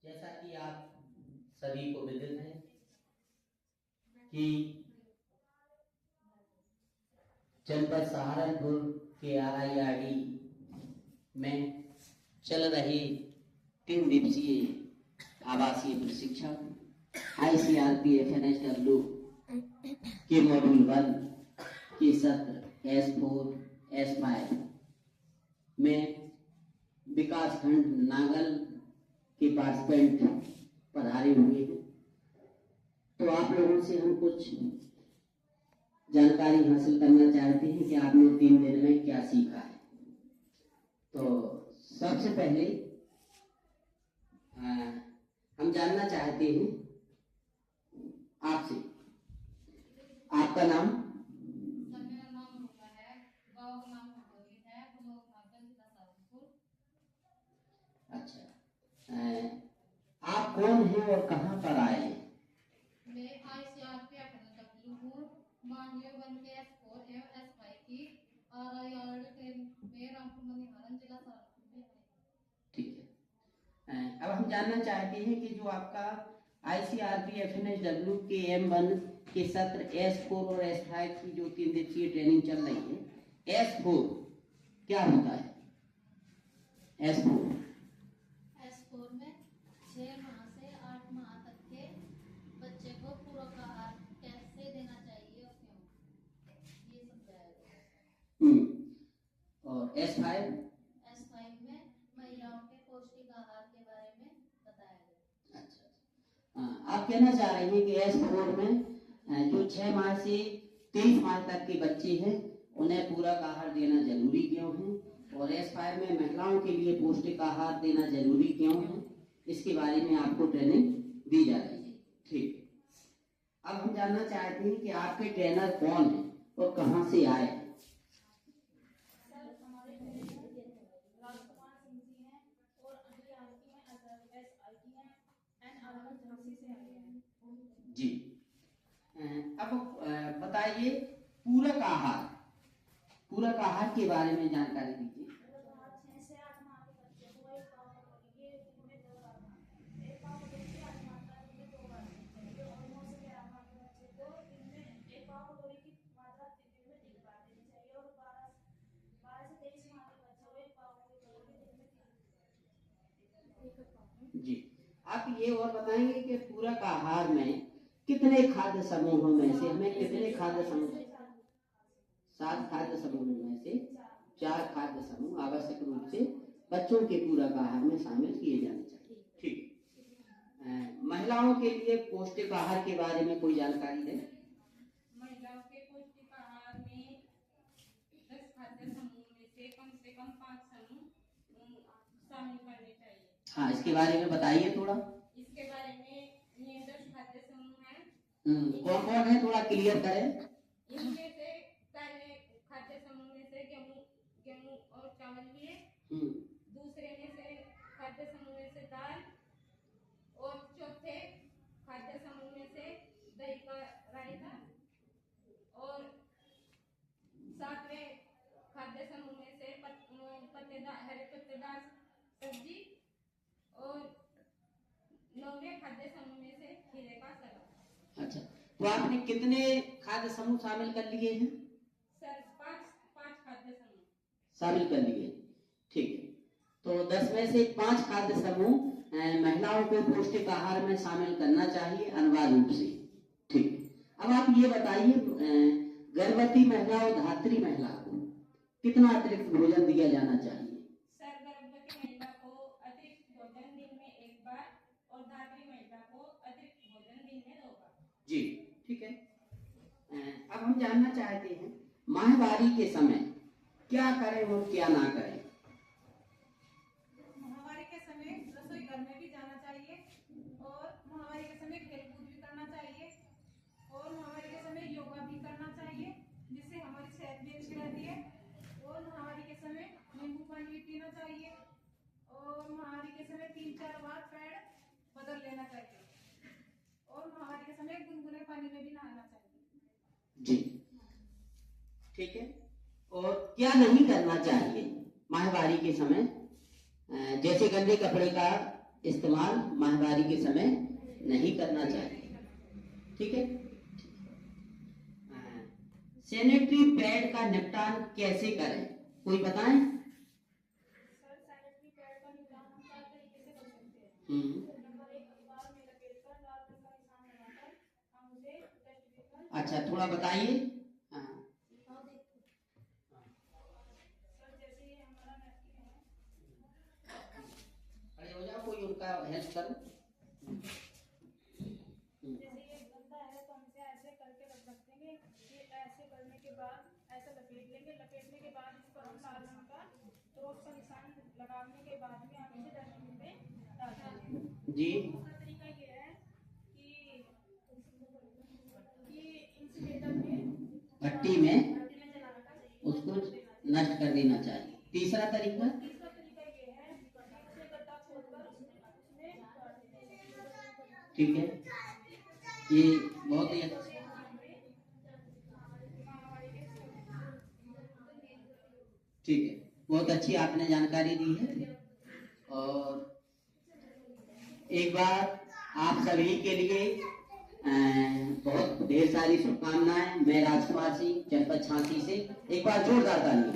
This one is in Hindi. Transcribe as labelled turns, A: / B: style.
A: जैसा कि आप सभी को विदित है कि जनपद सहारनपुर के RIRD में चल रहे 3 दिवसीय आवासीय प्रशिक्षण ICRP FNSW के मॉड्यूल 1 के सत्र S4 S5 में विकासखंड नागल के पार्टिसिपेंट पधारे हुए हैं। तो आप लोगों से हम कुछ जानकारी हासिल करना चाहते हैं कि आपने 3 दिन में क्या सीखा है। तो सबसे पहले हम जानना चाहते हैं आपसे, आपका नाम?
B: मेरा नाम रूपा है, गांव का नाम भगवती है, ब्लॉक नागल, जिला सहारनपुर।
A: अच्छा, आप कौन हैं और कहाँ पर आए हैं?
B: मैं ICRP FNSW हूँ, माननीय वन के S4 एवं S5 की RIRD में रामपुर मनिहारन, जिला सहारनपुर में है।
A: ठीक है। अब हम जानना चाहते हैं कि जो आपका ICRP FNSW के M1 के सत्र S4 और S5 की जो 3 दिवसीय ट्रेनिंग चल रही है, S4 क्या होता है? S4
B: में 6 माह से 8 माह तक के बच्चे को पूरक आहार कैसे देना चाहिए और क्यों, ये समझाया गया।
A: और S5
B: में महिलाओं के पौष्टिक आहार के बारे में बताया गया।
A: अच्छा, आप कहना चाह रहे हैं कि S4 में जो 6 माह से 23 माह तक के बच्चे हैं उन्हें पूरक आहार देना जरूरी क्यों है, और S5 में महिलाओं के लिए पौष्टिक आहार देना जरूरी क्यों है, इसके बारे में आपको ट्रेनिंग दी जा रही है। ठीक। अब हम जानना चाहते हैं कि आपके ट्रेनर कौन है और कहां से आए हैं? जी। अब बताइए पूरक आहार के बारे में जानकारी दीजिए। जी, आप ये और बताएंगे कि पूरक आहार में कितने खाद्य समूहों में से हमें कितने खाद्य समूह, 7 खाद्य समूहों में से 4 खाद्य समूह आवश्यक रूप से बच्चों के पूरक आहार में शामिल किए जाने चाहिए। ठीक। महिलाओं के लिए पौष्टिक आहार के बारे में कोई जानकारी दें?
B: महिलाओं के पौष्टिक आहार में 10 खाद्य समूह में से कम 5 समूह शामिल करने चाहिए।
A: हाँ, इसके बारे में बताइए थोड़ा।
B: इसके बारे में ये 10 खाद्य समूह हैं।
A: कौन कौन है, थोड़ा क्लियर करें।
B: इनमें से पहले खाद्य समूह में से गेहूं और चावल लिए, दूसरे में से खाद्य समूह में से दाल, और चौथे खाद्य समूह में से दही का रायता, और 7वें खाद्य समूह में से हरे पत्तेदार सब्जी, और 9वें खाद्य समूह में से खीरे का सलाद।
A: अच्छा, तो आपने कितने खाद्य समूह शामिल कर लिए हैं?
B: सर 5 खाद्य समूह
A: शामिल कर लिए। ठीक है, तो 10 में से 5 खाद्य समूह महिलाओं को पौष्टिक आहार में शामिल करना चाहिए अनिवार्य रूप से। ठीक। अब आप ये बताइए, गर्भवती महिला और धात्री महिला को कितना अतिरिक्त भोजन दिया जाना चाहिए?
B: सर गर्भवती महिला को अतिरिक्त भोजन दिन में 1 बार और धात्री महिला को अतिरिक्त भोजन दिन में 2 बार।
A: जी, ठीक है। अब हम जानना चाहते हैं माहवारी के समय क्या करें और क्या ना करें।
C: माहवारी के समय रसोई घर में भी जाना चाहिए, और माहवारी के समय खेलकूद भी करना चाहिए, और माहवारी के समय योगा भी करना चाहिए, जिससे हमारी सेहत भी अच्छी रहती है। और माहवारी के समय नींबू पानी भी पीना चाहिए, और माहवारी के समय 3-4 बार पैड बदल लेना चाहिए, और माहवारी के समय गुनगुने पानी में भी नहाना चाहिए।
A: जी, ठीक है। और क्या नहीं करना चाहिए माहवारी के समय? जैसे गंदे कपड़े का इस्तेमाल माहवारी के समय नहीं करना चाहिए। ठीक है। सैनिटरी पैड का निपटान कैसे करें, कोई बताएं?
C: सर सैनिटरी पैड का निपटान हम 4 तरीके से कर सकते हैं। नंबर 1, अखबार में लपेटकर लाल रंग का निशान लगाकर हम उसे डस्टबिन में।
A: अच्छा, थोड़ा बताइए। हाँ।
C: सर जैसे ये हमारा नैपकिन है,
A: खड़े हो जाओ, कोई उनका हेल्प करो।
C: जैसे ये गंदा है तो हम इसे ऐसे करके रख सकते हैं। ये ऐसे करने के बाद ऐसा लपेट लेंगे। लपेटने के बाद इस पर हम लाल रंग का क्रॉस का निशान लगाने के बाद में हम इसे डस्टबिन में डाल देंगे।
A: जी।
C: दूसरा तरीका ये है कि इंसुलेटर में
A: भट्टी में
C: जलाना चाहिए,
A: उसको नष्ट कर देना चाहिए। तीसरा तरीका
C: तीसरा तरीका ये है कि उसे गड्ढा खोदकर उसमें गाड़ देना।
A: ठीक है, ये बहुत ही अच्छा। ठीक है, बहुत अच्छी आपने जानकारी दी है। और एक बार आप सभी के लिए बहुत ढेर सारी शुभकामनाएं। मैं राजकुमार सिंह, जनपद झांसी से। एक बार जोरदार तालियां।